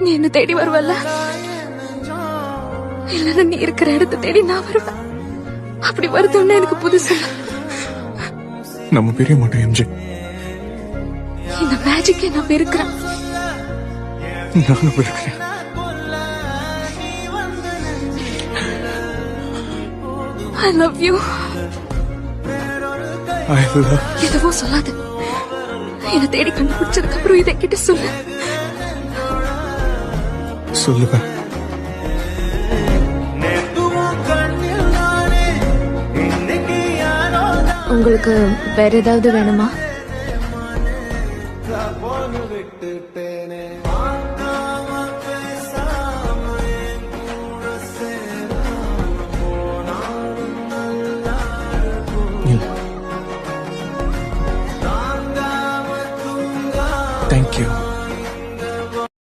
நீ என்ன தேடி வருவல்ல, இல்ல நீ இருக்கிற இடத்தை தேடி நான் வருவேன். அப்படி வருதுன்னு எனக்கு புதுசு. நம்ம பெரிய மாட்டோம் எம்ஜி. இந்த மேஜிக்கே நான் வெறுக்கிறேன். நானும் வெறுக்கிறேன். I love you. I love. எதுவும் சொல்லாத. என்ன தேடி கண்டுபிடிச்சதுக்கு அப்புறம் இதை கிட்ட சொல்லு. சொல்லுவேன். உங்களுக்கு வேற ஏதாவது வேணுமா?